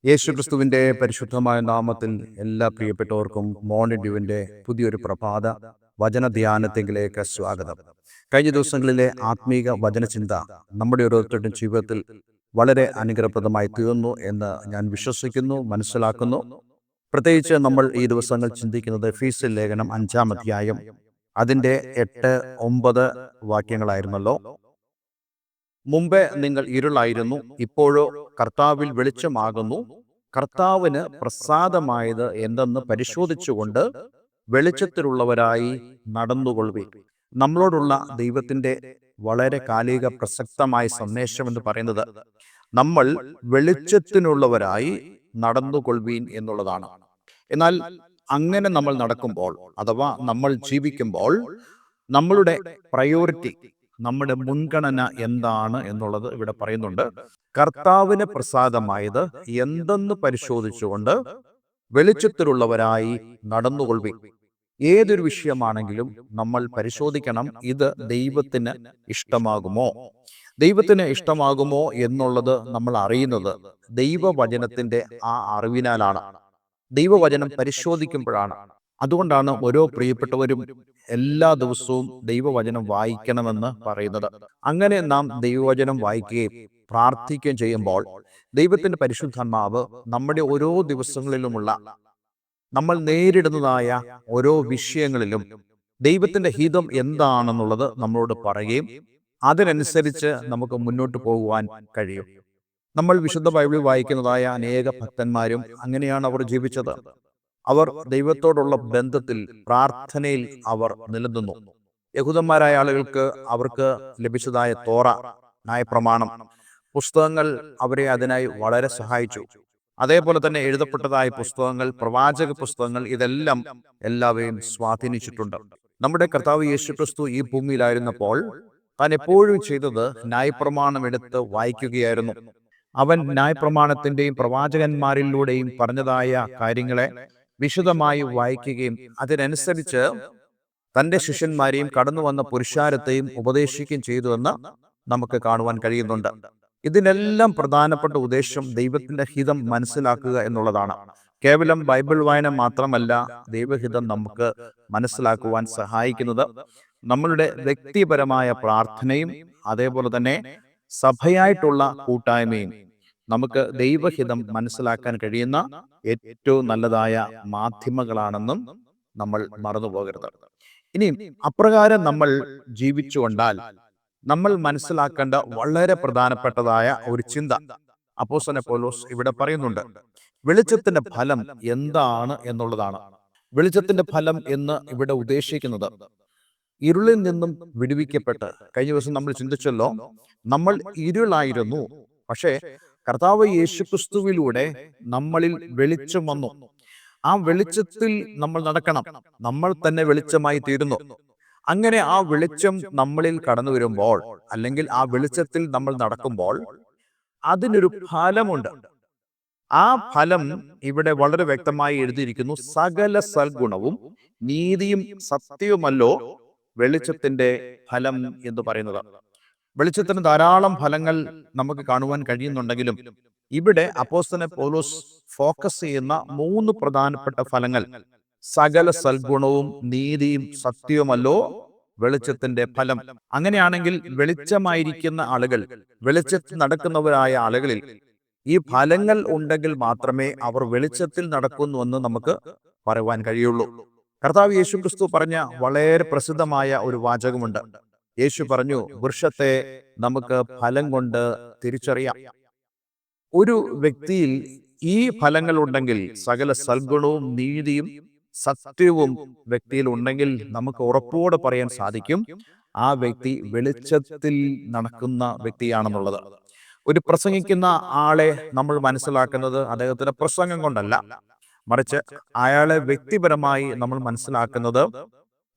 യേശുക്രിസ്തുവിന്റെ പരിശുദ്ധമായ നാമത്തിൽ എല്ലാ പ്രിയപ്പെട്ടവർക്കും മോർണിംഗ് ഡ്യൂവിന്റെ പുതിയൊരു പ്രഭാത വചന ധ്യാനത്തിലേക്ക് സ്വാഗതം. കഴിഞ്ഞ ദിവസങ്ങളിലെ ആത്മീക വചനചിന്ത നമ്മുടെ ഓരോരുത്തരുടെയും ജീവിതത്തിൽ വളരെ അനുഗ്രഹപ്രദമായി തീർന്നു എന്ന് ഞാൻ വിശ്വസിക്കുന്നു, മനസ്സിലാക്കുന്നു. പ്രത്യേകിച്ച് നമ്മൾ ഈ ദിവസങ്ങൾ ചിന്തിക്കുന്നത് എഫീസ്യർ ലേഖനം 5-ാം അധ്യായം അതിൻ്റെ 8-9 വാക്യങ്ങളായിരുന്നല്ലോ. മുമ്പേ നിങ്ങൾ ഇരുളായിരുന്നു, ഇപ്പോഴോ കർത്താവിൽ വെളിച്ചമാകുന്നു. കർത്താവിന് പ്രസാദമായത് എന്തെന്ന് പരിശോധിച്ചുകൊണ്ട് വെളിച്ചത്തിലുള്ളവരായി നടന്നുകൊള്ളുവിൻ. നമ്മളോടുള്ള ദൈവത്തിന്റെ വളരെ കാലിക പ്രസക്തമായ സന്ദേശം എന്ന് പറയുന്നത് നമ്മൾ വെളിച്ചത്തിനുള്ളവരായി നടന്നുകൊള്ളുവീൻ എന്നുള്ളതാണ്. എന്നാൽ അങ്ങനെ നമ്മൾ നടക്കുമ്പോൾ അഥവാ നമ്മൾ ജീവിക്കുമ്പോൾ നമ്മളുടെ പ്രയോറിറ്റി, നമ്മുടെ മുൻഗണന എന്താണ് എന്നുള്ളത് ഇവിടെ പറയുന്നുണ്ട്. കർത്താവിന് പ്രസാദമായത് എന്തെന്ന് പരിശോധിച്ചുകൊണ്ട് വെളിച്ചത്തിലുള്ളവരായി നടന്നുകൊള്ളുവിൻ. ഏതൊരു വിഷയമാണെങ്കിലും നമ്മൾ പരിശോധിക്കണം, ഇത് ദൈവത്തിന് ഇഷ്ടമാകുമോ? ദൈവത്തിന് ഇഷ്ടമാകുമോ എന്നുള്ളത് നമ്മൾ അറിയുന്നത് ദൈവവചനത്തിന്റെ ആ അറിവിനാലാണ്, ദൈവവചനം പരിശോധിക്കുമ്പോഴാണ്. അതുകൊണ്ടാണ് ഓരോ പ്രിയപ്പെട്ടവരും എല്ലാ ദിവസവും ദൈവവചനം വായിക്കണമെന്ന് പറയുന്നത്. അങ്ങനെ നാം ദൈവവചനം വായിക്കുകയും പ്രാർത്ഥിക്കുകയും ചെയ്യുമ്പോൾ ദൈവത്തിന്റെ പരിശുദ്ധാത്മാവ് നമ്മുടെ ഓരോ ദിവസങ്ങളിലുമുള്ള നമ്മൾ നേരിടുന്നതായ ഓരോ വിഷയങ്ങളിലും ദൈവത്തിന്റെ ഹിതം എന്താണെന്നുള്ളത് നമ്മളോട് പറയുകയും അതിനനുസരിച്ച് നമുക്ക് മുന്നോട്ട് പോകുവാൻ കഴിയും. നമ്മൾ വിശുദ്ധ ബൈബിൾ വായിക്കുന്നതായ അനേക ഭക്തന്മാരും അങ്ങനെയാണ് അവർ ജീവിച്ചത്. അവർ ദൈവത്തോടുള്ള ബന്ധത്തിൽ, പ്രാർത്ഥനയിൽ അവർ നിലനിന്നു. യഹൂദന്മാരായ ആളുകൾക്ക് അവർക്ക് ലഭിച്ചതായ തോറ, ന്യായപ്രമാണം, പുസ്തകങ്ങൾ അവരെ അതിനായി വളരെ സഹായിച്ചു. അതേപോലെ തന്നെ എഴുതപ്പെട്ടതായ പുസ്തകങ്ങൾ, പ്രവാചക പുസ്തകങ്ങൾ, ഇതെല്ലാം എല്ലാവരെയും സ്വാധീനിച്ചിട്ടുണ്ട്. നമ്മുടെ കർത്താവ് യേശുക്രിസ്തു ഈ ഭൂമിയിലായിരുന്നപ്പോൾ താൻ എപ്പോഴും ചെയ്തത് ന്യായപ്രമാണം എടുത്ത് വായിക്കുകയായിരുന്നു. അവൻ ന്യായപ്രമാണത്തിന്റെയും പ്രവാചകന്മാരിലൂടെയും പറഞ്ഞതായ കാര്യങ്ങളെ വിശദമായി വായിക്കുകയും അതിനനുസരിച്ച് തൻ്റെ ശിഷ്യന്മാരെയും കടന്നു വന്ന പുരുഷാരത്തെയും ഉപദേശിക്കുകയും ചെയ്തുവെന്ന് നമുക്ക് കാണുവാൻ കഴിയുന്നുണ്ട്. ഇതിനെല്ലാം പ്രധാനപ്പെട്ട ഉദ്ദേശം ദൈവത്തിന്റെ ഹിതം മനസ്സിലാക്കുക എന്നുള്ളതാണ്. കേവലം ബൈബിൾ വായന മാത്രമല്ല ദൈവഹിതം നമുക്ക് മനസ്സിലാക്കുവാൻ സഹായിക്കുന്നത്. നമ്മളുടെ വ്യക്തിപരമായ പ്രാർത്ഥനയും അതേപോലെ തന്നെ സഭയായിട്ടുള്ള കൂട്ടായ്മയും നമുക്ക് ദൈവഹിതം മനസ്സിലാക്കാൻ കഴിയുന്ന ഏറ്റവും നല്ലതായ മാധ്യമങ്ങളാണെന്നും നമ്മൾ മറന്നുപോകരുത്. ഇനി അപ്രകാരം നമ്മൾ ജീവിച്ചുകൊണ്ടാൽ നമ്മൾ മനസ്സിലാക്കേണ്ട വളരെ പ്രധാനപ്പെട്ടതായ ഒരു ചിന്ത അപ്പോസ്തലൻ പൗലോസ് ഇവിടെ പറയുന്നുണ്ട്. വെളിച്ചത്തിന്റെ ഫലം എന്താണ് എന്നുള്ളതാണ്. വെളിച്ചത്തിന്റെ ഫലം എന്ന് ഇവിടെ ഉദ്ദേശിക്കുന്നത് ഇരുളിൽ നിന്നും വിടുവിക്കപ്പെട്ട്, കഴിഞ്ഞ ദിവസം നമ്മൾ ചിന്തിച്ചല്ലോ, നമ്മൾ ഇരുളായിരുന്നു, പക്ഷേ കർത്താവ് യേശുക്രിസ്തുവിലൂടെ നമ്മളിൽ വെളിച്ചം വന്നു. ആ വെളിച്ചത്തിൽ നമ്മൾ നടക്കണം. നമ്മൾ തന്നെ വെളിച്ചമായി തീരുന്നു. അങ്ങനെ ആ വെളിച്ചം നമ്മളിൽ കടന്നു വരുമ്പോൾ, അല്ലെങ്കിൽ ആ വെളിച്ചത്തിൽ നമ്മൾ നടക്കുമ്പോൾ അതിനൊരു ഫലമുണ്ട്. ആ ഫലം ഇവിടെ വളരെ വ്യക്തമായി എഴുതിയിരിക്കുന്നു. സകല സൽഗുണവും നീതിയും സത്യവുമല്ലോ വെളിച്ചത്തിന്റെ ഫലം എന്ന് പറയുന്നത്. വെളിച്ചത്തിന് ധാരാളം ഫലങ്ങൾ നമുക്ക് കാണുവാൻ കഴിയുന്നുണ്ടെങ്കിലും ഇവിടെ അപ്പോസ്തലൻ പൗലോസ് ഫോക്കസ് ചെയ്യുന്ന 3 പ്രധാനപ്പെട്ട ഫലങ്ങൾ: സകല സൽഗുണവും നീതിയും സത്യവുമല്ലോ വെളിച്ചത്തിന്റെ ഫലം. അങ്ങനെയാണെങ്കിൽ വെളിച്ചമായിരിക്കുന്ന ആളുകൾ, വെളിച്ചത്തിൽ നടക്കുന്നവരായ ആളുകളിൽ ഈ ഫലങ്ങൾ ഉണ്ടെങ്കിൽ മാത്രമേ അവർ വെളിച്ചത്തിൽ നടക്കുന്നുവെന്ന് നമുക്ക് പറയുവാൻ കഴിയുള്ളൂ. കർത്താവ് യേശുക്രിസ്തു പറഞ്ഞ വളരെ പ്രസിദ്ധമായ ഒരു വാചകമുണ്ട്. യേശു പറഞ്ഞു, വൃക്ഷത്തെ നമുക്ക് ഫലം കൊണ്ട് തിരിച്ചറിയാം. ഒരു വ്യക്തിയിൽ ഈ ഫലങ്ങൾ ഉണ്ടെങ്കിൽ, സകല സൽഗുണവും നീതിയും സത്യവും വ്യക്തിയിൽ ഉണ്ടെങ്കിൽ നമുക്ക് ഉറപ്പോടെ പറയാൻ സാധിക്കും ആ വ്യക്തി വെളിച്ചത്തിൽ നടക്കുന്ന വ്യക്തിയാണെന്നുള്ളത്. ഒരു പ്രസംഗിക്കുന്ന ആളെ നമ്മൾ മനസ്സിലാക്കുന്നത് അദ്ദേഹത്തിന്റെ പ്രസംഗം കൊണ്ടല്ല, മറിച്ച് അയാളെ വ്യക്തിപരമായി നമ്മൾ മനസ്സിലാക്കുന്നത്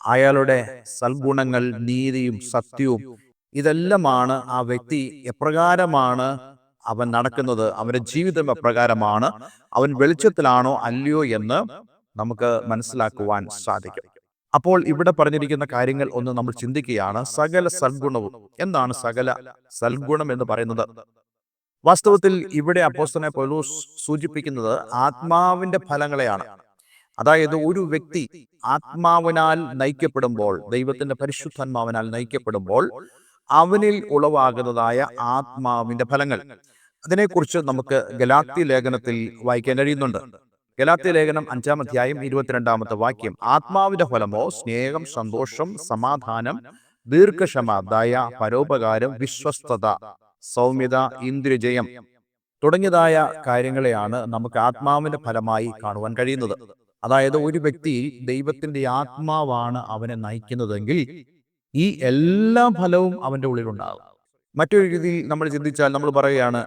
അയാളുടെ സൽഗുണങ്ങൾ, നീതിയും സത്യവും, ഇതെല്ലാമാണ് ആ വ്യക്തി എപ്രകാരമാണ് അവൻ നടക്കുന്നത്, അവന്റെ ജീവിതം എപ്രകാരമാണ്, അവൻ വെളിച്ചത്തിലാണോ അല്ലയോ എന്ന് നമുക്ക് മനസ്സിലാക്കുവാൻ സാധിക്കും. അപ്പോൾ ഇവിടെ പറഞ്ഞിരിക്കുന്ന കാര്യങ്ങൾ ഒന്ന് നമ്മൾ ചിന്തിക്കുകയാണ്. സകല സൽഗുണവും. എന്താണ് സകല സൽഗുണം എന്ന് പറയുന്നത്? വാസ്തവത്തിൽ ഇവിടെ അപ്പോസ്തലനായ പൗലോസ് സൂചിപ്പിക്കുന്നത് ആത്മാവിന്റെ ഫലങ്ങളെയാണ്. അതായത് ഒരു വ്യക്തി ആത്മാവിനാൽ നയിക്കപ്പെടുമ്പോൾ, ദൈവത്തിന്റെ പരിശുദ്ധാത്മാവിനാൽ നയിക്കപ്പെടുമ്പോൾ അവനിൽ ഉളവാകുന്നതായ ആത്മാവിന്റെ ഫലങ്ങൾ, അതിനെക്കുറിച്ച് നമുക്ക് ഗലാത്യ ലേഖനത്തിൽ വായിക്കാൻ കഴിയുന്നുണ്ട്. ഗലാത്യ ലേഖനം 5-ാം അധ്യായം 22-ാമത്തെ വാക്യം, ആത്മാവിന്റെ ഫലമോ സ്നേഹം, സന്തോഷം, സമാധാനം, ദീർഘക്ഷമ, ദയ, പരോപകാരം, വിശ്വസ്തത, സൗമ്യത, ഇന്ദ്രിയജയം തുടങ്ങിയതായ കാര്യങ്ങളെയാണ് നമുക്ക് ആത്മാവിന്റെ ഫലമായി കാണുവാൻ കഴിയുന്നത്. അതായത് ഒരു വ്യക്തി ദൈവത്തിന്റെ ആത്മാവാണ് അവനെ നയിക്കുന്നതെങ്കിൽ ഈ എല്ലാ ഫലവും അവന്റെ ഉള്ളിലുണ്ടാകും. മറ്റൊരു രീതിയിൽ നമ്മൾ ചിന്തിച്ചാൽ നമ്മൾ പറയുകയാണ്,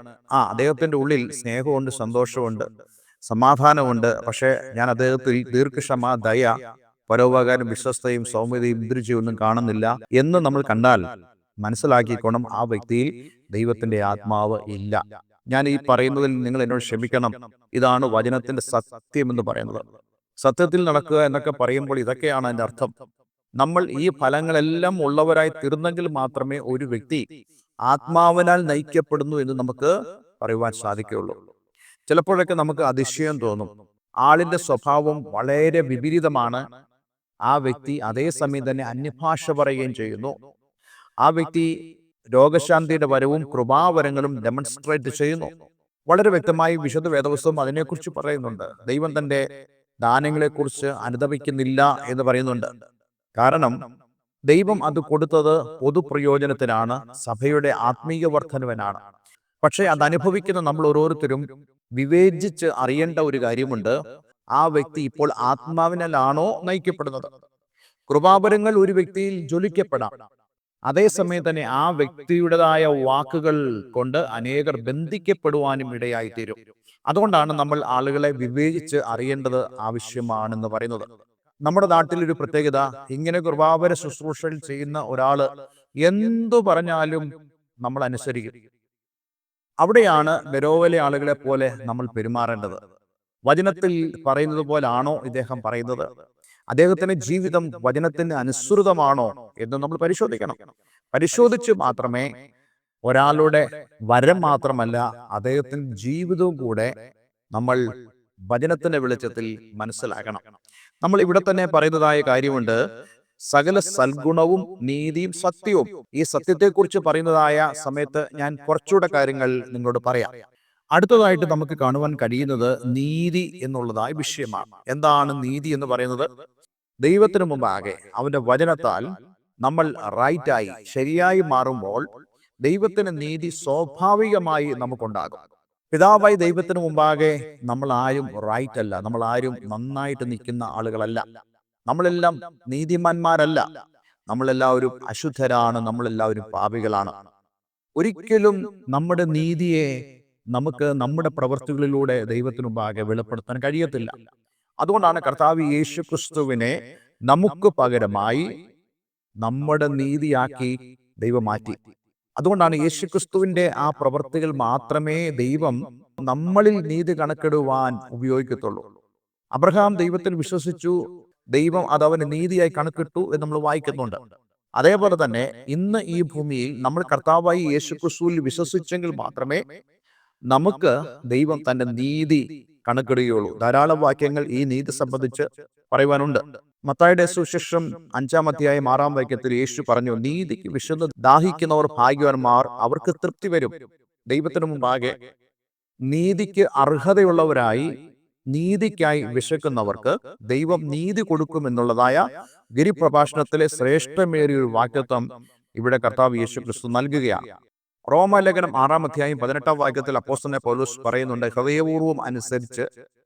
അദ്ദേഹത്തിന്റെ ഉള്ളിൽ സ്നേഹമുണ്ട്, സന്തോഷമുണ്ട്, സമാധാനമുണ്ട്, പക്ഷെ ഞാൻ അദ്ദേഹത്തിൽ ദീർഘക്ഷമ, ദയ, പരോപകാരം, വിശ്വസ്തയും സൗമ്യതയും ഇന്ദ്രിയജയം ഒന്നും കാണുന്നില്ല എന്ന് നമ്മൾ കണ്ടാൽ മനസ്സിലാക്കിക്കോണം, ആ വ്യക്തിയിൽ ദൈവത്തിന്റെ ആത്മാവ് ഇല്ല. ഞാൻ ഈ പറയുന്നതിൽ നിങ്ങൾ എന്നോട് ക്ഷമിക്കണം. ഇതാണ് വചനത്തിന്റെ സത്യം എന്ന് പറയുന്നത്. സത്യത്തിൽ നടക്കുക എന്നൊക്കെ പറയുമ്പോൾ ഇതൊക്കെയാണ് അതിന്റെ അർത്ഥം. നമ്മൾ ഈ ഫലങ്ങളെല്ലാം ഉള്ളവരായി തീർന്നെങ്കിൽ മാത്രമേ ഒരു വ്യക്തി ആത്മാവിനാൽ നയിക്കപ്പെടുന്നു എന്ന് നമുക്ക് പറയുവാൻ സാധിക്കുകയുള്ളൂ. ചിലപ്പോഴൊക്കെ നമുക്ക് അതിശയം തോന്നും. ആളിന്റെ സ്വഭാവം വളരെ വിപരീതമാണ്. ആ വ്യക്തി അതേസമയം തന്നെ അന്യഭാഷ പറയുകയും ചെയ്യുന്നു. ആ വ്യക്തി രോഗശാന്തിയുടെ വരവും കൃപാവരങ്ങളും ഡെമോൺസ്ട്രേറ്റ് ചെയ്യുന്നു. വളരെ വ്യക്തമായി വിശുദ്ധ വേദപുസ്തകം അതിനെക്കുറിച്ച് പറയുന്നുണ്ട്. ദൈവം തന്റെ ദാനങ്ങളെക്കുറിച്ച് അനുതപിക്കുന്നില്ല എന്ന് പറയുന്നുണ്ട്. കാരണം ദൈവം അത് കൊടുത്തത് പൊതുപ്രയോജനത്തിനാണ്, സഭയുടെ ആത്മീയ വർധനവിനാണ്. പക്ഷെ അത് അനുഭവിക്കുന്ന നമ്മൾ ഓരോരുത്തരും വിവേചിച്ച് അറിയേണ്ട ഒരു കാര്യമുണ്ട്. ആ വ്യക്തി ഇപ്പോൾ ആത്മാവിനാലാണോ നയിക്കപ്പെടുന്നത്? കൃപാവരങ്ങൾ ഒരു വ്യക്തിയിൽ ജ്വലിക്കപ്പെടാം, അതേസമയം തന്നെ ആ വ്യക്തിയുടേതായ വാക്കുകൾ കൊണ്ട് അനേകർ ബന്ധിക്കപ്പെടുവാനും ഇടയായിത്തീരും. അതുകൊണ്ടാണ് നമ്മൾ ആളുകളെ വിവേചിച്ച് അറിയേണ്ടത് ആവശ്യമാണെന്ന് പറയുന്നത്. നമ്മുടെ നാട്ടിൽ ഒരു പ്രത്യേകത, ഇങ്ങനെ കൃപാവര ശുശ്രൂഷകൾ ചെയ്യുന്ന ഒരാള് എന്തു പറഞ്ഞാലും നമ്മൾ അനുസരിക്കും. അവിടെയാണ് ബെരോവയിലെ ആളുകളെ പോലെ നമ്മൾ പെരുമാറേണ്ടത്. വചനത്തിൽ പറയുന്നത് പോലാണോ ഇദ്ദേഹം പറയുന്നത്? അദ്ദേഹത്തിന്റെ ജീവിതം വചനത്തിന് അനുസൃതമാണോ എന്ന് നമ്മൾ പരിശോധിക്കണം. പരിശോധിച്ച് മാത്രമേ ഒരാളുടെ വരം മാത്രമല്ല, അദ്ദേഹത്തിന്റെ ജീവിതവും കൂടെ നമ്മൾ വചനത്തിന്റെ വെളിച്ചത്തിൽ മനസ്സിലാക്കണം. നമ്മൾ ഇവിടെ തന്നെ പറയുന്നതായ കാര്യമുണ്ട്, സകല സൽഗുണവും നീതിയും സത്യവും. ഈ സത്യത്തെക്കുറിച്ച് പറയുന്നതായ സമയത്ത് ഞാൻ കുറച്ചുകൂടെ കാര്യങ്ങൾ നിങ്ങളോട് പറയാം. അടുത്തതായിട്ട് നമുക്ക് കാണുവാൻ കഴിയുന്നത് നീതി എന്നുള്ളതായ വിഷയമാണ്. എന്താണ് നീതി എന്ന് പറയുന്നത്? ദൈവത്തിന് മുമ്പാകെ അവന്റെ വചനത്താൽ നമ്മൾ റൈറ്റായി, ശരിയായി മാറുമ്പോൾ ദൈവത്തിന് നീതി സ്വാഭാവികമായി നമുക്കുണ്ടാകും. പിതാവായി ദൈവത്തിന് മുമ്പാകെ നമ്മൾ ആരും റൈറ്റ് അല്ല, നമ്മൾ ആരും നന്നായിട്ട് നിൽക്കുന്ന ആളുകളല്ല, നമ്മളെല്ലാം നീതിമാന്മാരല്ല, നമ്മളെല്ലാവരും അശുദ്ധരാണ്, നമ്മളെല്ലാവരും പാപികളാണ്. ഒരിക്കലും നമ്മുടെ നീതിയെ നമുക്ക് നമ്മുടെ പ്രവൃത്തികളിലൂടെ ദൈവത്തിനു മുമ്പാകെ വെളിപ്പെടുത്താൻ കഴിയത്തില്ല. അതുകൊണ്ടാണ് കർത്താവ് യേശു ക്രിസ്തുവിനെ നമുക്ക് പകരമായി നമ്മുടെ നീതിയാക്കി ദൈവം മാറ്റി. അതുകൊണ്ടാണ് യേശു ക്രിസ്തുവിന്റെ ആ പ്രവൃത്തികൾ മാത്രമേ ദൈവം നമ്മളിൽ നീതി കണക്കിടുവാൻ ഉപയോഗിക്കത്തുള്ളൂ. അബ്രഹാം ദൈവത്തിൽ വിശ്വസിച്ചു, ദൈവം അത് അവന് നീതിയായി കണക്കിട്ടു എന്ന് നമ്മൾ വായിക്കുന്നുണ്ട്. അതേപോലെ തന്നെ ഇന്ന് ഈ ഭൂമിയിൽ നമ്മൾ കർത്താവായി യേശു ക്രിസ്തുവിൽ വിശ്വസിച്ചെങ്കിൽ മാത്രമേ നമുക്ക് ദൈവം തന്റെ നീതി കണക്കിടുകയുള്ളൂ. ധാരാളം വാക്യങ്ങൾ ഈ നീതി സംബന്ധിച്ച് പറയുവാനുണ്ട്. മത്തായിയുടെ സുവിശേഷം 5-ാം അധ്യായം 6-ാം വാക്യത്തിൽ യേശു പറഞ്ഞു, നീതിക്ക് വിശന്ന് ദാഹിക്കുന്നവർ ഭാഗ്യവാന്മാർ, അവർക്ക് തൃപ്തി വരും. ദൈവത്തിന് മുമ്പാകെ നീതിക്ക് അർഹതയുള്ളവരായി, നീതിക്കായി വിശക്കുന്നവർക്ക് ദൈവം നീതി കൊടുക്കുമെന്നുള്ളതായ ഗിരിപ്രഭാഷണത്തിലെ ശ്രേഷ്ഠമേറിയ ഒരു വാക്യത്വം ഇവിടെ കർത്താവ് യേശു ക്രിസ്തു നൽകുകയാണ്. റോമാലേഖനം 6-ാം അധ്യായം 18-ാം വാക്യത്തിൽ അപ്പോസ്തലനായ പൗലോസ് പറയുന്നുണ്ട്, ഹൃദയപൂർവ്വം അനുസരിച്ച്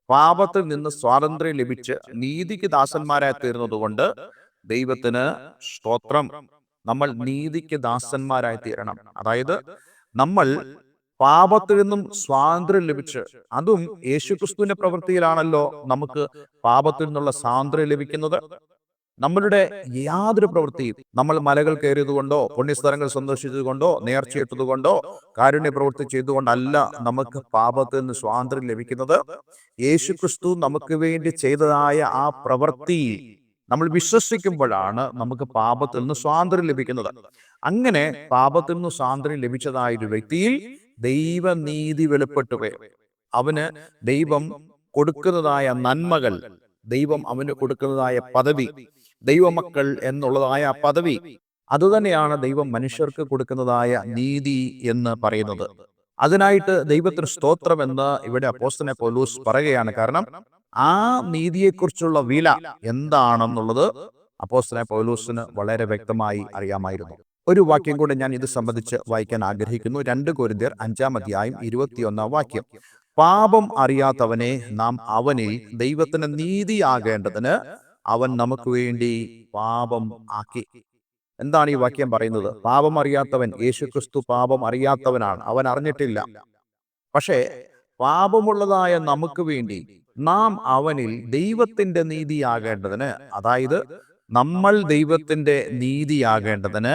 പാപത്തിൽ നിന്ന് സ്വാതന്ത്ര്യം ലഭിച്ച് നീതിക്ക് ദാസന്മാരായി തീർന്നതുകൊണ്ട് ദൈവത്തിന് സ്തോത്രം. നമ്മൾ നീതിക്ക് ദാസന്മാരായി തീരണം. അതായത് നമ്മൾ പാപത്തിൽ നിന്നും സ്വാതന്ത്ര്യം ലഭിച്ച്, അതും യേശുക്രിസ്തുവിന്റെ പ്രവൃത്തിയിലാണല്ലോ നമുക്ക് പാപത്തിൽ നിന്നുള്ള സ്വാതന്ത്ര്യം ലഭിക്കുന്നത്. നമ്മളുടെ യാതൊരു പ്രവൃത്തിയും, നമ്മൾ മലകൾ കയറിയതുകൊണ്ടോ പുണ്യസ്ഥലങ്ങൾ സന്ദർശിച്ചതുകൊണ്ടോ നേർച്ചയിട്ടതുകൊണ്ടോ കാരുണ്യ പ്രവൃത്തി ചെയ്തുകൊണ്ടല്ല നമുക്ക് പാപത്തിൽ നിന്ന് സ്വാതന്ത്ര്യം ലഭിക്കുന്നത്. യേശുക്രിസ്തു നമുക്ക് വേണ്ടി ചെയ്തതായ ആ പ്രവൃത്തി നമ്മൾ വിശ്വസിക്കുമ്പോഴാണ് നമുക്ക് പാപത്തിൽ നിന്ന് സ്വാതന്ത്ര്യം ലഭിക്കുന്നത്. അങ്ങനെ പാപത്തിൽ നിന്ന് സ്വാതന്ത്ര്യം ലഭിച്ചതായ ഒരു വ്യക്തിയിൽ ദൈവനീതി വെളിപ്പെട്ടു വരും. അവന് ദൈവം കൊടുക്കുന്നതായ നന്മകൾ, ദൈവം അവന് കൊടുക്കുന്നതായ പദവി, ദൈവമക്കൾ എന്നുള്ളതായ പദവി, അതുതന്നെയാണ് ദൈവം മനുഷ്യർക്ക് കൊടുക്കുന്നതായ നീതി എന്ന് പറയുന്നത്. അതിനായിട്ട് ദൈവത്തിന് സ്തോത്രം എന്ന് ഇവിടെ അപ്പോസ്തലനായ പൗലോസ് പറയുകയാണ്. കാരണം ആ നീതിയെക്കുറിച്ചുള്ള വില എന്താണെന്നുള്ളത് അപ്പോസ്തലനായ പൗലോസിന് വളരെ വ്യക്തമായി അറിയാമായിരുന്നു. ഒരു വാക്യം കൂടെ ഞാൻ ഇത് സംബന്ധിച്ച് വായിക്കാൻ ആഗ്രഹിക്കുന്നു. 2 കൊരിന്ത്യർ 5-ാം അധ്യായം 21-ാം വാക്യം. പാപം അറിയാത്തവനെ നാം അവനിൽ ദൈവത്തിന് നീതിയാകേണ്ടതിന് അവൻ നമുക്ക് വേണ്ടി പാപം ആക്കി. എന്താണ് ഈ വാക്യം പറയുന്നത്? പാപം അറിയാത്തവൻ, യേശുക്രിസ്തു പാപം അറിയാത്തവനാണ്, അവൻ അറിഞ്ഞിട്ടില്ല. പക്ഷേ പാപമുള്ളതായ നമുക്ക് വേണ്ടി നാം അവനിൽ ദൈവത്തിന്റെ നീതിയാകേണ്ടതിന്, അതായത് നമ്മൾ ദൈവത്തിന്റെ നീതിയാകേണ്ടതിന്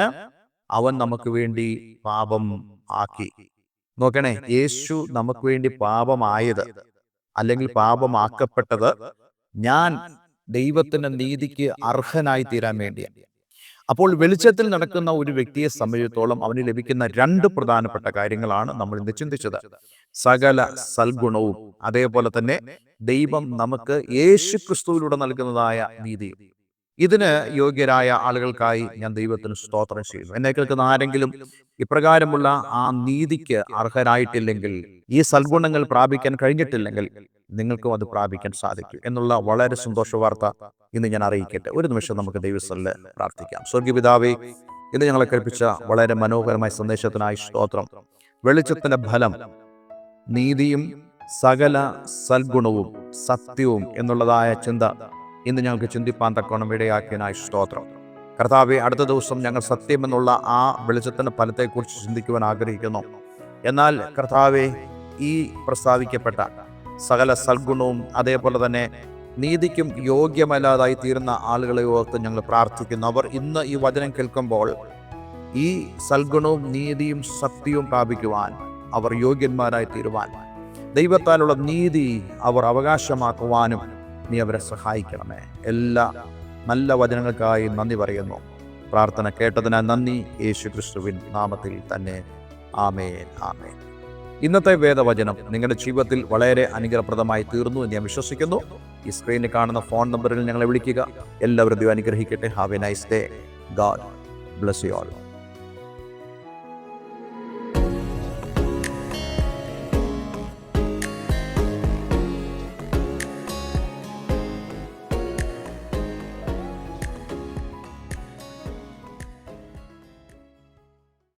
അവൻ നമുക്ക് വേണ്ടി പാപം ആക്കി. നോക്കണേ, യേശു നമുക്ക് വേണ്ടി പാപമായത് അല്ലെങ്കിൽ പാപമാക്കപ്പെട്ടത് ഞാൻ ദൈവത്തിന്റെ നീതിക്ക് അർഹനായി തീരാൻ വേണ്ടിയാണ്. അപ്പോൾ വെളിച്ചത്തിൽ നടക്കുന്ന ഒരു വ്യക്തിയെ സംബന്ധിച്ചിടത്തോളം അവന് ലഭിക്കുന്ന 2 പ്രധാനപ്പെട്ട കാര്യങ്ങളാണ് നമ്മൾ ഇന്ന് ചിന്തിച്ചത്. സകല സൽഗുണവും, അതേപോലെ തന്നെ ദൈവം നമുക്ക് യേശുക്രിസ്തുവിലൂടെ നൽകുന്നതായ നീതിയും. ഇതിന് യോഗ്യരായ ആളുകൾക്കായി ഞാൻ ദൈവത്തിന് സ്തോത്രം ചെയ്യുന്നു. എന്നെ കേൾക്കുന്ന ആരെങ്കിലും ഇപ്രകാരമുള്ള ആ നീതിക്ക് അർഹരായിട്ടില്ലെങ്കിൽ, ഈ സൽഗുണങ്ങൾ പ്രാപിക്കാൻ കഴിഞ്ഞിട്ടില്ലെങ്കിൽ, നിങ്ങൾക്കും അത് പ്രാപിക്കാൻ സാധിക്കും എന്നുള്ള വളരെ സന്തോഷ വാർത്ത ഇന്ന് ഞാൻ അറിയിക്കട്ടെ. ഒരു നിമിഷം നമുക്ക് ദൈവസന്നിധിയിൽ പ്രാർത്ഥിക്കാം. സ്വർഗ്ഗീയ പിതാവേ, ഇന്ന് ഞങ്ങളെ കേൾപ്പിച്ച വളരെ മനോഹരമായ സന്ദേശത്തിനായി സ്തോത്രം. വെളിച്ചത്തിന്റെ ഫലം നീതിയും സകല സൽഗുണവും സത്യവും എന്നുള്ളതായ ചിന്ത ഇന്ന് ഞങ്ങൾക്ക് ചിന്തിപ്പാൻ തക്കോണം ഇടയാക്കിയതിനായി സ്തോത്രം. കർത്താവെ, അടുത്ത ദിവസം ഞങ്ങൾ സത്യം എന്നുള്ള ആ വെളിച്ചത്തിന്റെ ഫലത്തെക്കുറിച്ച് ചിന്തിക്കുവാൻ ആഗ്രഹിക്കുന്നു. എന്നാൽ കർത്താവെ, ഈ പ്രസ്താവിക്കപ്പെട്ട സകല സൽഗുണവും അതേപോലെ തന്നെ നീതിക്കും യോഗ്യമല്ലാതായി തീരുന്ന ആളുകളെ ഓർത്ത് ഞങ്ങൾ പ്രാർത്ഥിക്കുന്നു. അവർ ഇന്ന് ഈ വചനം കേൾക്കുമ്പോൾ ഈ സൽഗുണവും നീതിയും സത്യവും പ്രാപിക്കുവാൻ അവർ യോഗ്യന്മാരായി തീരുവാൻ, ദൈവത്താലുള്ള നീതി അവർ അവകാശമാക്കുവാനും നീ അവരെ സഹായിക്കണമേ. എല്ലാ നല്ല വചനങ്ങൾക്കായി നന്ദി പറയുന്നു. പ്രാർത്ഥന കേട്ടതിനാൽ നന്ദി, യേശുക്രിസ്തുവിൻ നാമത്തിൽ തന്നെ. ആമേൻ, ആമേൻ. ഇന്നത്തെ വേദവചനം നിങ്ങളുടെ ജീവിതത്തിൽ വളരെ അനുഗ്രഹപ്രദമായി തീർന്നു എന്ന് ഞാൻ വിശ്വസിക്കുന്നു. ഈ സ്ക്രീനിൽ കാണുന്ന ഫോൺ നമ്പറിൽ ഞങ്ങളെ വിളിക്കുക. എല്ലാവരും ദൈവം അനുഗ്രഹിക്കട്ടെ. Have A nice day. God bless you all.